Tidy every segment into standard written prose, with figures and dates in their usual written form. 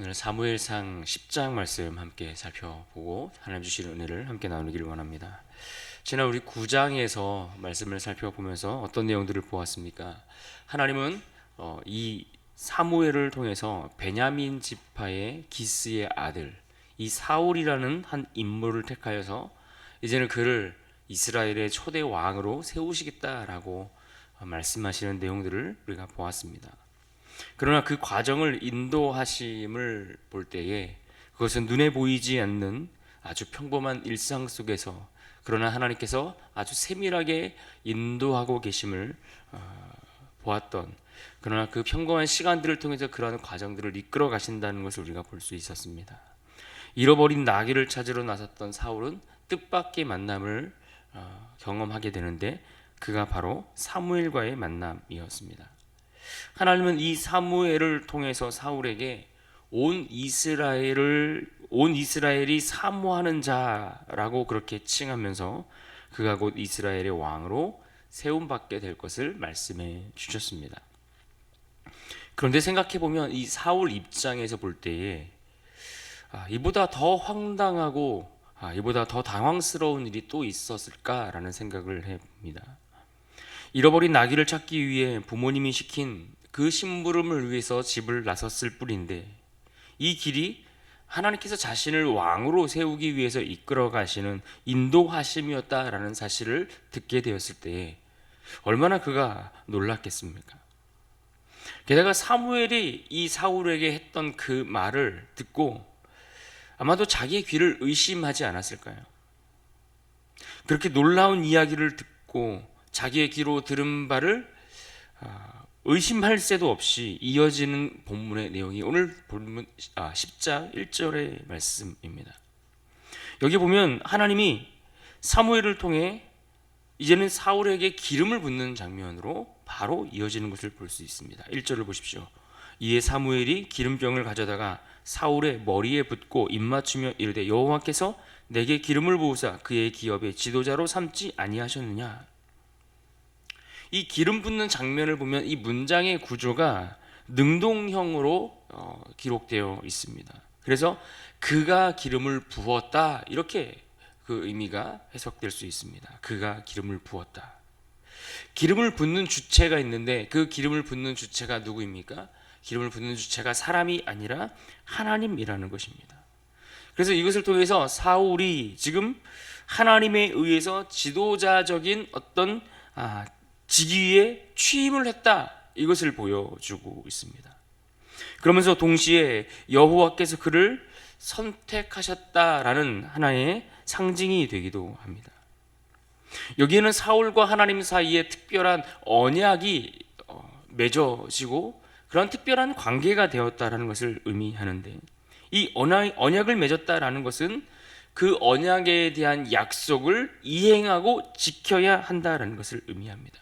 오늘 사무엘상 10장 말씀 함께 살펴보고 하나님 주시는 은혜를 함께 나누기를 원합니다. 지난 우리 9장에서 말씀을 살펴보면서 어떤 내용들을 보았습니까? 하나님은 이 사무엘을 통해서 베냐민 지파의 기스의 아들 이 사울이라는 한 인물을 택하여서 이제는 그를 이스라엘의 초대 왕으로 세우시겠다라고 말씀하시는 내용들을 우리가 보았습니다. 그러나 그 과정을 인도하심을 볼 때에 그것은 눈에 보이지 않는 아주 평범한 일상 속에서, 그러나 하나님께서 아주 세밀하게 인도하고 계심을 보았던, 그러나 그 평범한 시간들을 통해서 그러한 과정들을 이끌어 가신다는 것을 우리가 볼 수 있었습니다. 잃어버린 나귀를 찾으러 나섰던 사울은 뜻밖의 만남을 경험하게 되는데, 그가 바로 사무엘과의 만남이었습니다. 하나님은 이 사무엘을 통해서 사울에게 온 이스라엘이 사모하는 자라고 그렇게 칭하면서 그가 곧 이스라엘의 왕으로 세움받게 될 것을 말씀해 주셨습니다. 그런데 생각해 보면 이 사울 입장에서 볼 때에 이보다 더 황당하고 이보다 더 당황스러운 일이 또 있었을까라는 생각을 해봅니다. 잃어버린 나귀를 찾기 위해 부모님이 시킨 그 심부름을 위해서 집을 나섰을 뿐인데, 이 길이 하나님께서 자신을 왕으로 세우기 위해서 이끌어 가시는 인도하심이었다라는 사실을 듣게 되었을 때 얼마나 그가 놀랐겠습니까? 게다가 사무엘이 이 사울에게 했던 그 말을 듣고 아마도 자기의 귀를 의심하지 않았을까요? 그렇게 놀라운 이야기를 듣고 자기의 귀로 들은 바를 의심할 새도 없이 이어지는 본문의 내용이 오늘 본문 10장 1절의 말씀입니다. 여기 보면 하나님이 사무엘을 통해 이제는 사울에게 기름을 붓는 장면으로 바로 이어지는 것을 볼 수 있습니다. 1절을 보십시오. 이에 사무엘이 기름병을 가져다가 사울의 머리에 붓고 입맞추며 이르되 여호와께서 내게 기름을 부으사 그의 기업의 지도자로 삼지 아니하셨느냐. 이 기름 붓는 장면을 보면 이 문장의 구조가 능동형으로 기록되어 있습니다. 그래서 그가 기름을 부었다, 이렇게 그 의미가 해석될 수 있습니다. 그가 기름을 부었다. 기름을 붓는 주체가 있는데 그 기름을 붓는 주체가 누구입니까? 기름을 붓는 주체가 사람이 아니라 하나님이라는 것입니다. 그래서 이것을 통해서 사울이 지금 하나님에 의해서 지도자적인 어떤 직위에 취임을 했다, 이것을 보여주고 있습니다. 그러면서 동시에 여호와께서 그를 선택하셨다라는 하나의 상징이 되기도 합니다. 여기에는 사울과 하나님 사이에 특별한 언약이 맺어지고 그런 특별한 관계가 되었다라는 것을 의미하는데, 이 언약을 맺었다라는 것은 그 언약에 대한 약속을 이행하고 지켜야 한다라는 것을 의미합니다.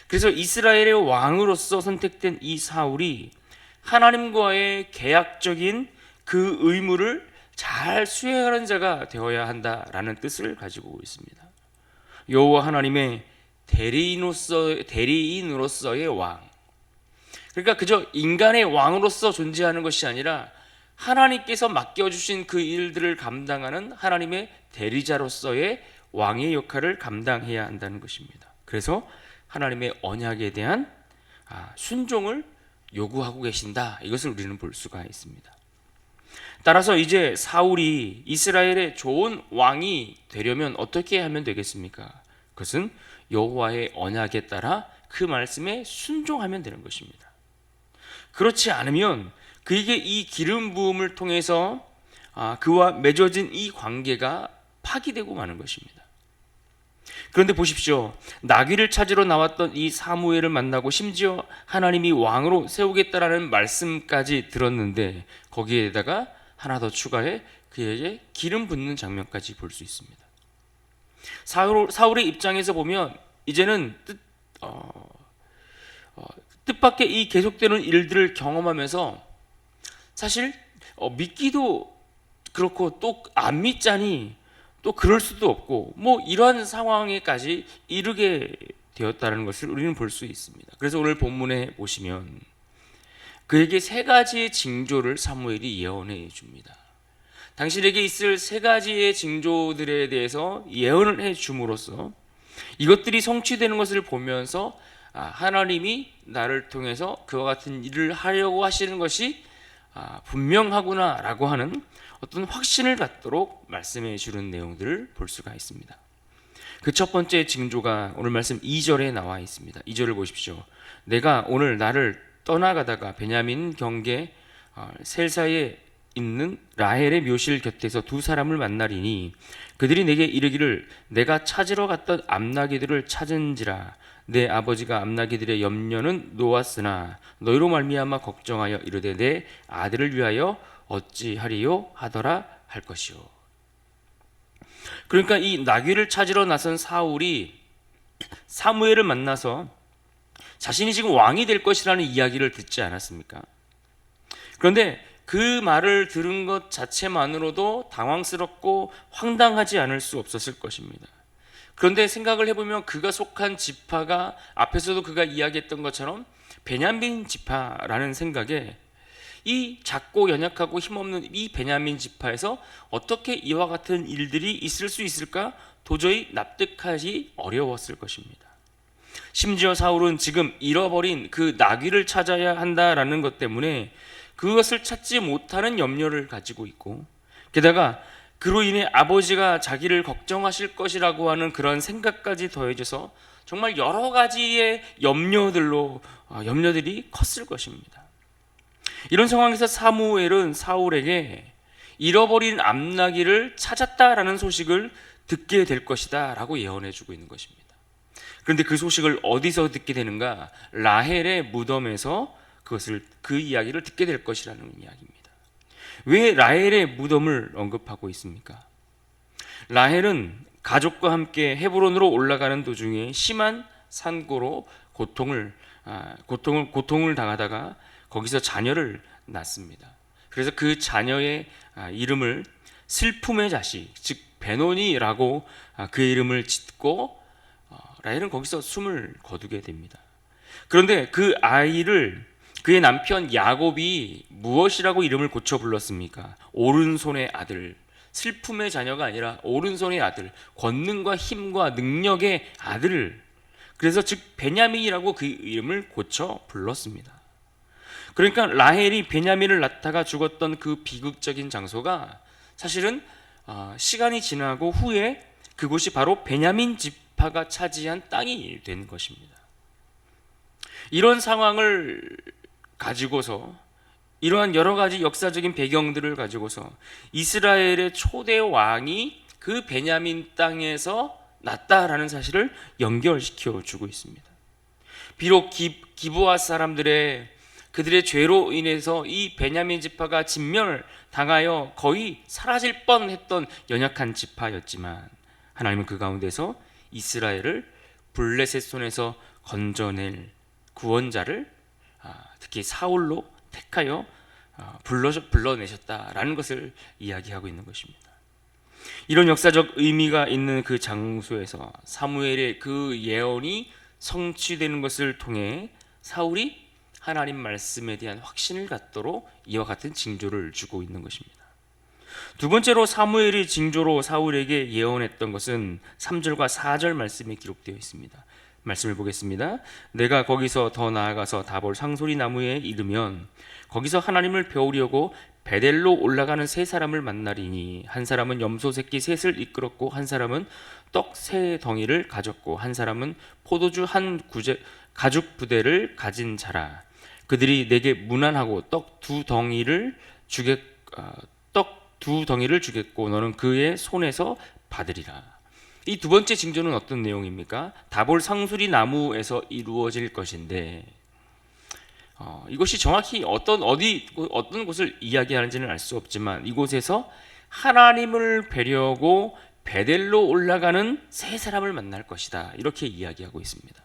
그래서 이스라엘의 왕으로서 선택된 이 사울이 하나님과의 계약적인 그 의무를 잘 수행하는 자가 되어야 한다라는 뜻을 가지고 있습니다. 여호와 하나님의 대리인으로서의 왕, 그러니까 그저 인간의 왕으로서 존재하는 것이 아니라 하나님께서 맡겨주신 그 일들을 감당하는 하나님의 대리자로서의 왕의 역할을 감당해야 한다는 것입니다. 그래서 하나님의 언약에 대한 순종을 요구하고 계신다, 이것을 우리는 볼 수가 있습니다. 따라서 이제 사울이 이스라엘의 좋은 왕이 되려면 어떻게 하면 되겠습니까? 그것은 여호와의 언약에 따라 그 말씀에 순종하면 되는 것입니다. 그렇지 않으면 그에게 이 기름 부음을 통해서 그와 맺어진 이 관계가 파기되고 마는 것입니다. 그런데 보십시오. 나귀를 찾으러 나왔던 이 사무엘을 만나고 심지어 하나님이 왕으로 세우겠다라는 말씀까지 들었는데 거기에다가 하나 더 추가해 그에게 기름 붓는 장면까지 볼 수 있습니다. 사울의 입장에서 보면 이제는 뜻밖의 이 계속되는 일들을 경험하면서 사실 믿기도 그렇고 또 안 믿자니 또 그럴 수도 없고 이러한 상황에까지 이르게 되었다는 것을 우리는 볼 수 있습니다. 그래서 오늘 본문에 보시면 그에게 세 가지의 징조를 사무엘이 예언해 줍니다. 당신에게 있을 세 가지의 징조들에 대해서 예언을 해 줌으로써 이것들이 성취되는 것을 보면서 하나님이 나를 통해서 그와 같은 일을 하려고 하시는 것이 분명하구나 라고 하는 어떤 확신을 갖도록 말씀해 주는 내용들을 볼 수가 있습니다. 그 첫 번째 징조가 오늘 말씀 2절에 나와 있습니다. 2절을 보십시오. 내가 오늘 나를 떠나가다가 베냐민 경계 셀사에 있는 라헬의 묘실 곁에서 두 사람을 만나리니 그들이 내게 이르기를 내가 찾으러 갔던 암나기들을 찾은지라 내 아버지가 암나기들의 염려는 놓았으나 너희로 말미암아 걱정하여 이르되 내 아들을 위하여 어찌하리요 하더라 할 것이요. 그러니까 이 나귀를 찾으러 나선 사울이 사무엘을 만나서 자신이 지금 왕이 될 것이라는 이야기를 듣지 않았습니까? 그런데 그 말을 들은 것 자체만으로도 당황스럽고 황당하지 않을 수 없었을 것입니다. 그런데 생각을 해보면 그가 속한 지파가 앞에서도 그가 이야기했던 것처럼 베냐민 지파라는 생각에 이 작고 연약하고 힘없는 이 베냐민 지파에서 어떻게 이와 같은 일들이 있을 수 있을까 도저히 납득하기 어려웠을 것입니다. 심지어 사울은 지금 잃어버린 그 나귀를 찾아야 한다라는 것 때문에 그것을 찾지 못하는 염려를 가지고 있고, 게다가 그로 인해 아버지가 자기를 걱정하실 것이라고 하는 그런 생각까지 더해져서 정말 여러 가지의 염려들이 컸을 것입니다. 이런 상황에서 사무엘은 사울에게 잃어버린 암나귀를 찾았다라는 소식을 듣게 될 것이다 라고 예언해 주고 있는 것입니다. 그런데 그 소식을 어디서 듣게 되는가? 라헬의 무덤에서 그 이야기를 듣게 될 것이라는 이야기입니다. 왜 라헬의 무덤을 언급하고 있습니까? 라헬은 가족과 함께 헤브론으로 올라가는 도중에 심한 산고로 고통을 당하다가 거기서 자녀를 낳습니다. 그래서 그 자녀의 이름을 슬픔의 자식, 즉 베노니라고 그 이름을 짓고 라헬은 거기서 숨을 거두게 됩니다. 그런데 그 아이를 그의 남편 야곱이 무엇이라고 이름을 고쳐 불렀습니까? 오른손의 아들, 슬픔의 자녀가 아니라 오른손의 아들, 권능과 힘과 능력의 아들. 그래서 즉 베냐민이라고 그 이름을 고쳐 불렀습니다. 그러니까 라헬이 베냐민을 낳다가 죽었던 그 비극적인 장소가 사실은 시간이 지나고 후에 그곳이 바로 베냐민 지파가 차지한 땅이 된 것입니다. 이런 상황을 가지고서 이러한 여러 가지 역사적인 배경들을 가지고서 이스라엘의 초대 왕이 그 베냐민 땅에서 났다라는 사실을 연결시켜 주고 있습니다. 비록 기브아 사람들의 그들의 죄로 인해서 이 베냐민 지파가 진멸당하여 거의 사라질 뻔했던 연약한 지파였지만 하나님은 그 가운데서 이스라엘을 블레셋 손에서 건져낼 구원자를 특히 사울로 택하여 불러내셨다라는 것을 이야기하고 있는 것입니다. 이런 역사적 의미가 있는 그 장소에서 사무엘의 그 예언이 성취되는 것을 통해 사울이 하나님 말씀에 대한 확신을 갖도록 이와 같은 징조를 주고 있는 것입니다. 두 번째로 사무엘이 징조로 사울에게 예언했던 것은 3절과 4절 말씀에 기록되어 있습니다. 말씀을 보겠습니다. 내가 거기서 더 나아가서 다볼 상소리 나무에 이르면 거기서 하나님을 배우려고 베델로 올라가는 세 사람을 만나리니 한 사람은 염소 새끼 셋을 이끌었고 한 사람은 떡 세 덩이를 가졌고 한 사람은 포도주 한 가죽 부대를 가진 자라. 그들이 내게 문안하고 떡 두 덩이를 주겠고 너는 그의 손에서 받으리라. 이 두 번째 징조는 어떤 내용입니까? 다볼 상수리 나무에서 이루어질 것인데 이것이 정확히 어떤 곳을 이야기하는지는 알 수 없지만 이곳에서 하나님을 뵈려고 베델로 올라가는 세 사람을 만날 것이다 이렇게 이야기하고 있습니다.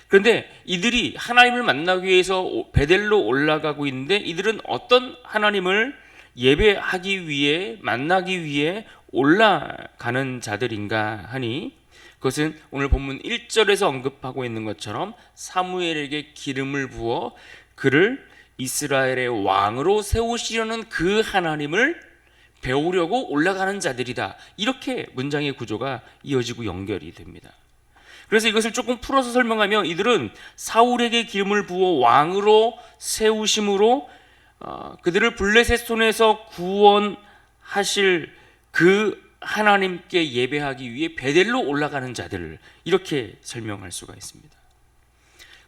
그런데 이들이 하나님을 만나기 위해서 베델로 올라가고 있는데 이들은 어떤 하나님을 예배하기 위해 만나기 위해 올라가는 자들인가 하니 그것은 오늘 본문 1절에서 언급하고 있는 것처럼 사무엘에게 기름을 부어 그를 이스라엘의 왕으로 세우시려는 그 하나님을 배우려고 올라가는 자들이다. 이렇게 문장의 구조가 이어지고 연결이 됩니다. 그래서 이것을 조금 풀어서 설명하면 이들은 사울에게 기름을 부어 왕으로 세우심으로 그들을 블레셋 손에서 구원하실 그 하나님께 예배하기 위해 베델로 올라가는 자들을 이렇게 설명할 수가 있습니다.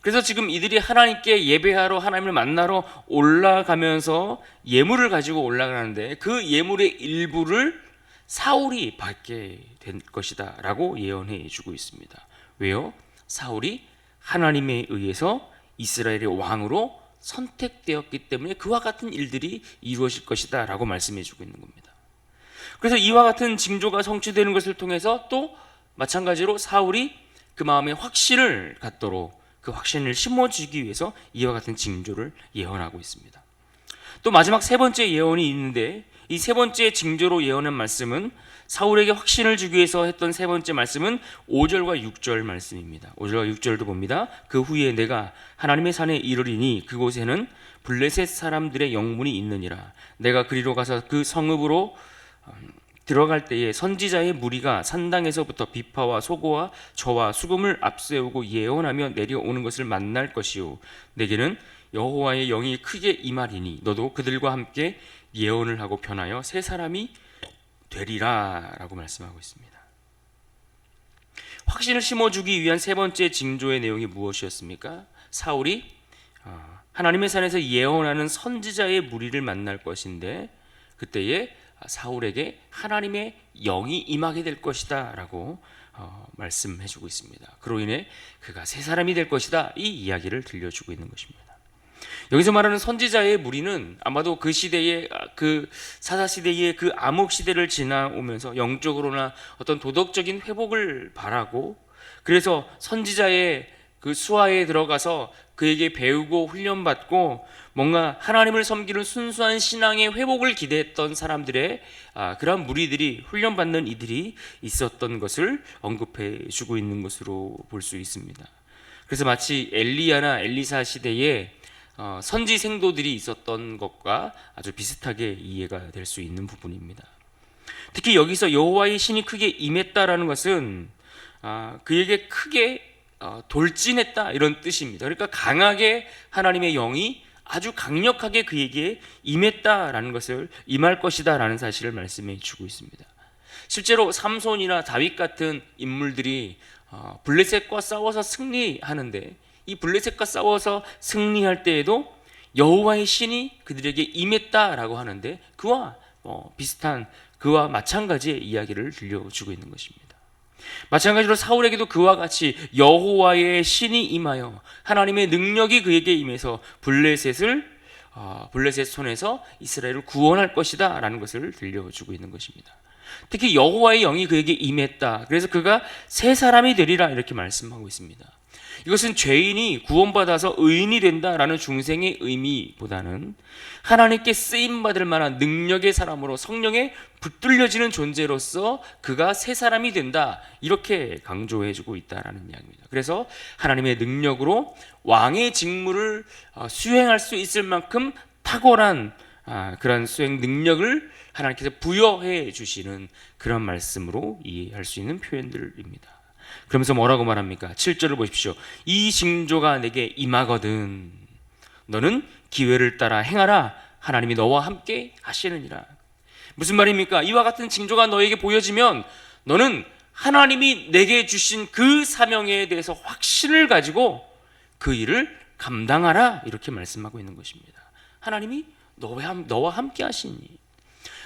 그래서 지금 이들이 하나님께 예배하러 하나님을 만나러 올라가면서 예물을 가지고 올라가는데 그 예물의 일부를 사울이 받게 될 것이다 라고 예언해 주고 있습니다. 왜요? 사울이 하나님에 의해서 이스라엘의 왕으로 선택되었기 때문에 그와 같은 일들이 이루어질 것이다 라고 말씀해 주고 있는 겁니다. 그래서 이와 같은 징조가 성취되는 것을 통해서 또 마찬가지로 사울이 그 마음에 확신을 갖도록 그 확신을 심어주기 위해서 이와 같은 징조를 예언하고 있습니다. 또 마지막 세 번째 예언이 있는데 이 세 번째 징조로 예언한 말씀은 사울에게 확신을 주기 위해서 했던 세 번째 말씀은 5절과 6절 말씀입니다. 5절과 6절도 봅니다. 그 후에 내가 하나님의 산에 이르리니 그곳에는 블레셋 사람들의 영문이 있느니라. 내가 그리로 가서 그 성읍으로 들어갈 때에 선지자의 무리가 산당에서부터 비파와 소고와 저와 수금을 앞세우고 예언하며 내려오는 것을 만날 것이요 내게는 여호와의 영이 크게 임하리니 너도 그들과 함께 예언을 하고 변하여 새 사람이 되리라 라고 말씀하고 있습니다. 확신을 심어주기 위한 세 번째 징조의 내용이 무엇이었습니까? 사울이 하나님의 산에서 예언하는 선지자의 무리를 만날 것인데 그때에 사울에게 하나님의 영이 임하게 될 것이다 라고 말씀해주고 있습니다. 그로 인해 그가 새 사람이 될 것이다 이 이야기를 들려주고 있는 것입니다. 여기서 말하는 선지자의 무리는 아마도 그 시대의 그 사사시대의 그 암흑시대를 지나오면서 영적으로나 어떤 도덕적인 회복을 바라고 그래서 선지자의 그 수하에 들어가서 그에게 배우고 훈련받고 뭔가 하나님을 섬기는 순수한 신앙의 회복을 기대했던 사람들의 그러한 무리들이 훈련받는 이들이 있었던 것을 언급해 주고 있는 것으로 볼 수 있습니다. 그래서 마치 엘리야나 엘리사 시대에 선지 생도들이 있었던 것과 아주 비슷하게 이해가 될 수 있는 부분입니다. 특히 여기서 여호와의 신이 크게 임했다라는 것은 그에게 크게 돌진했다 이런 뜻입니다. 그러니까 강하게 하나님의 영이 아주 강력하게 그에게 임했다라는 것을 임할 것이다라는 사실을 말씀해 주고 있습니다. 실제로 삼손이나 다윗 같은 인물들이 블레셋과 싸워서 승리하는데 이 블레셋과 싸워서 승리할 때에도 여호와의 신이 그들에게 임했다라고 하는데 그와 비슷한 그와 마찬가지의 이야기를 들려주고 있는 것입니다. 마찬가지로 사울에게도 그와 같이 여호와의 신이 임하여 하나님의 능력이 그에게 임해서 블레셋 손에서 이스라엘을 구원할 것이다 라는 것을 들려주고 있는 것입니다. 특히 여호와의 영이 그에게 임했다. 그래서 그가 새 사람이 되리라 이렇게 말씀하고 있습니다. 이것은 죄인이 구원받아서 의인이 된다라는 중생의 의미보다는 하나님께 쓰임받을 만한 능력의 사람으로 성령에 붙들려지는 존재로서 그가 새 사람이 된다 이렇게 강조해주고 있다라는 이야기입니다. 그래서 하나님의 능력으로 왕의 직무를 수행할 수 있을 만큼 탁월한 그런 수행 능력을 하나님께서 부여해 주시는 그런 말씀으로 이해할 수 있는 표현들입니다. 그러면서 뭐라고 말합니까? 7절을 보십시오. 이 징조가 내게 임하거든 너는 기회를 따라 행하라 하나님이 너와 함께 하시느니라. 무슨 말입니까? 이와 같은 징조가 너에게 보여지면 너는 하나님이 내게 주신 그 사명에 대해서 확신을 가지고 그 일을 감당하라 이렇게 말씀하고 있는 것입니다. 하나님이 너와 함께 하시니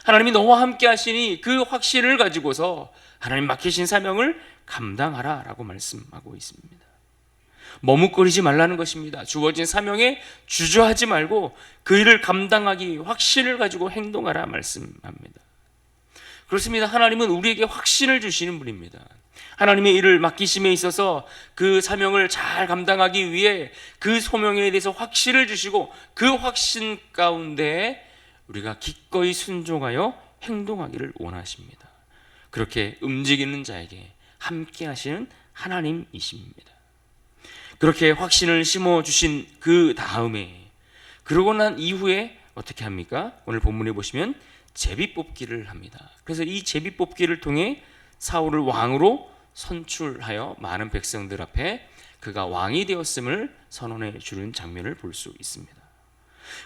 하나님이 너와 함께 하시니 그 확신을 가지고서 하나님 맡기신 사명을 감당하라 라고 말씀하고 있습니다. 머뭇거리지 말라는 것입니다. 주어진 사명에 주저하지 말고 그 일을 감당하기 확신을 가지고 행동하라 말씀합니다. 그렇습니다. 하나님은 우리에게 확신을 주시는 분입니다. 하나님의 일을 맡기심에 있어서 그 사명을 잘 감당하기 위해 그 소명에 대해서 확신을 주시고 그 확신 가운데 우리가 기꺼이 순종하여 행동하기를 원하십니다. 그렇게 움직이는 자에게 함께 하시는 하나님이십니다. 그렇게 확신을 심어주신 그 다음에 그러고 난 이후에 어떻게 합니까? 오늘 본문에 보시면 제비뽑기를 합니다. 그래서 이 제비뽑기를 통해 사울을 왕으로 선출하여 많은 백성들 앞에 그가 왕이 되었음을 선언해 주는 장면을 볼 수 있습니다.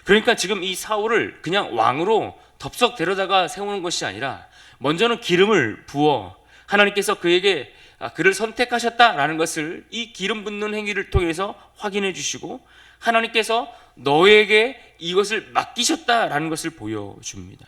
그러니까 지금 이 사울을 그냥 왕으로 덥석 데려다가 세우는 것이 아니라 먼저는 기름을 부어 하나님께서 그에게 그를 선택하셨다라는 것을 이 기름 붓는 행위를 통해서 확인해 주시고 하나님께서 너에게 이것을 맡기셨다라는 것을 보여줍니다.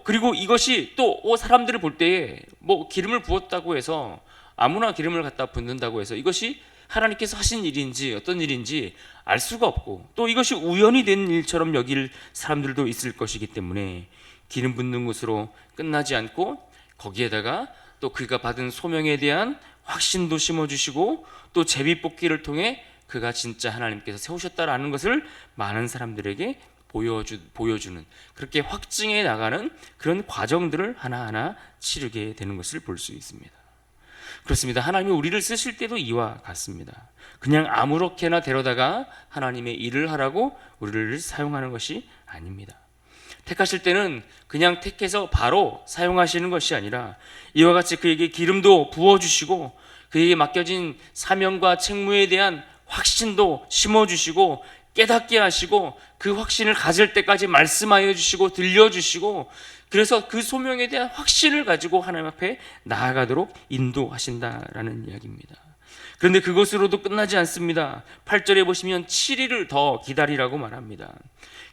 그리고 이것이 또 사람들을 볼 때에 뭐 기름을 부었다고 해서 아무나 기름을 갖다 붓는다고 해서 이것이 하나님께서 하신 일인지 어떤 일인지 알 수가 없고 또 이것이 우연히 된 일처럼 여길 사람들도 있을 것이기 때문에 기름 붓는 것으로 끝나지 않고 거기에다가 또 그가 받은 소명에 대한 확신도 심어주시고 또 제비뽑기를 통해 그가 진짜 하나님께서 세우셨다라는 것을 많은 사람들에게 보여주는 그렇게 확증해 나가는 그런 과정들을 하나하나 치르게 되는 것을 볼 수 있습니다. 그렇습니다. 하나님이 우리를 쓰실 때도 이와 같습니다. 그냥 아무렇게나 데려다가 하나님의 일을 하라고 우리를 사용하는 것이 아닙니다. 택하실 때는 그냥 택해서 바로 사용하시는 것이 아니라 이와 같이 그에게 기름도 부어주시고 그에게 맡겨진 사명과 책무에 대한 확신도 심어주시고 깨닫게 하시고 그 확신을 가질 때까지 말씀하여 주시고 들려주시고 그래서 그 소명에 대한 확신을 가지고 하나님 앞에 나아가도록 인도하신다라는 이야기입니다. 그런데 그것으로도 끝나지 않습니다. 8절에 보시면 7일을 더 기다리라고 말합니다.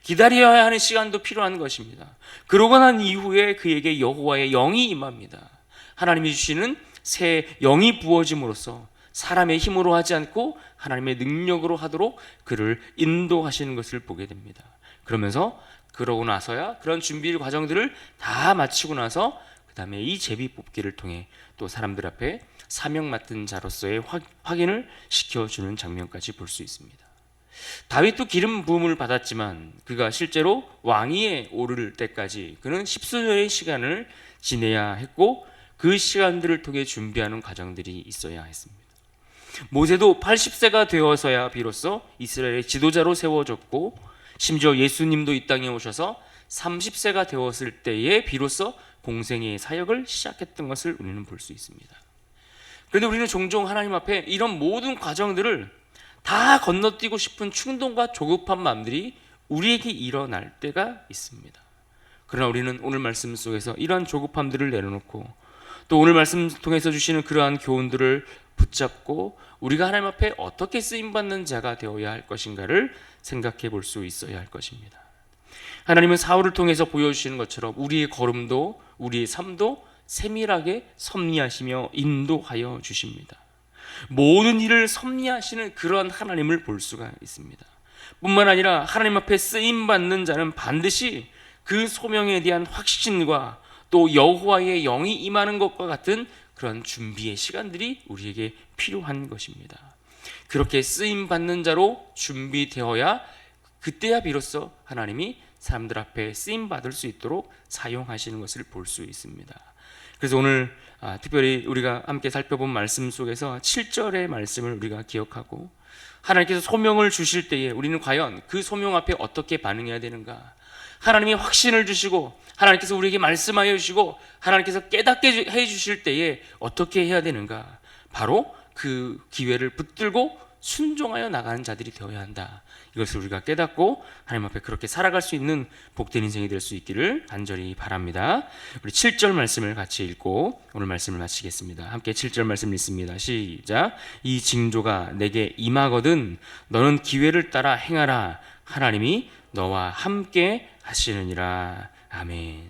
기다려야 하는 시간도 필요한 것입니다. 그러고 난 이후에 그에게 여호와의 영이 임합니다. 하나님이 주시는 새 영이 부어짐으로써 사람의 힘으로 하지 않고 하나님의 능력으로 하도록 그를 인도하시는 것을 보게 됩니다. 그러면서 그러고 나서야 그런 준비 과정들을 다 마치고 나서 그 다음에 이 제비뽑기를 통해 또 사람들 앞에 사명 맡은 자로서의 확인을 시켜주는 장면까지 볼 수 있습니다. 다윗도 기름 부음을 받았지만 그가 실제로 왕위에 오를 때까지 그는 십수년의 시간을 지내야 했고 그 시간들을 통해 준비하는 과정들이 있어야 했습니다. 모세도 80세가 되어서야 비로소 이스라엘의 지도자로 세워졌고 심지어 예수님도 이 땅에 오셔서 30세가 되었을 때에 비로소 공생의 사역을 시작했던 것을 우리는 볼 수 있습니다. 그런데 우리는 종종 하나님 앞에 이런 모든 과정들을 다 건너뛰고 싶은 충동과 조급한 마음들이 우리에게 일어날 때가 있습니다. 그러나 우리는 오늘 말씀 속에서 이러한 조급함들을 내려놓고 또 오늘 말씀 통해서 주시는 그러한 교훈들을 붙잡고 우리가 하나님 앞에 어떻게 쓰임받는 자가 되어야 할 것인가를 생각해 볼 수 있어야 할 것입니다. 하나님은 사울을 통해서 보여주시는 것처럼 우리의 걸음도 우리의 삶도 세밀하게 섭리하시며 인도하여 주십니다. 모든 일을 섭리하시는 그러한 하나님을 볼 수가 있습니다. 뿐만 아니라 하나님 앞에 쓰임받는 자는 반드시 그 소명에 대한 확신과 또 여호와의 영이 임하는 것과 같은 그런 준비의 시간들이 우리에게 필요한 것입니다. 그렇게 쓰임받는 자로 준비되어야 그때야 비로소 하나님이 사람들 앞에 쓰임받을 수 있도록 사용하시는 것을 볼 수 있습니다. 그래서 오늘 특별히 우리가 함께 살펴본 말씀 속에서 7절의 말씀을 우리가 기억하고 하나님께서 소명을 주실 때에 우리는 과연 그 소명 앞에 어떻게 반응해야 되는가? 하나님이 확신을 주시고 하나님께서 우리에게 말씀하여 주시고 하나님께서 깨닫게 해 주실 때에 어떻게 해야 되는가? 바로 그 기회를 붙들고 순종하여 나가는 자들이 되어야 한다. 이것을 우리가 깨닫고 하나님 앞에 그렇게 살아갈 수 있는 복된 인생이 될 수 있기를 간절히 바랍니다. 우리 7절 말씀을 같이 읽고 오늘 말씀을 마치겠습니다. 함께 7절 말씀 읽습니다. 시작. 이 징조가 내게 임하거든 너는 기회를 따라 행하라. 하나님이 너와 함께 하시느니라. 아멘.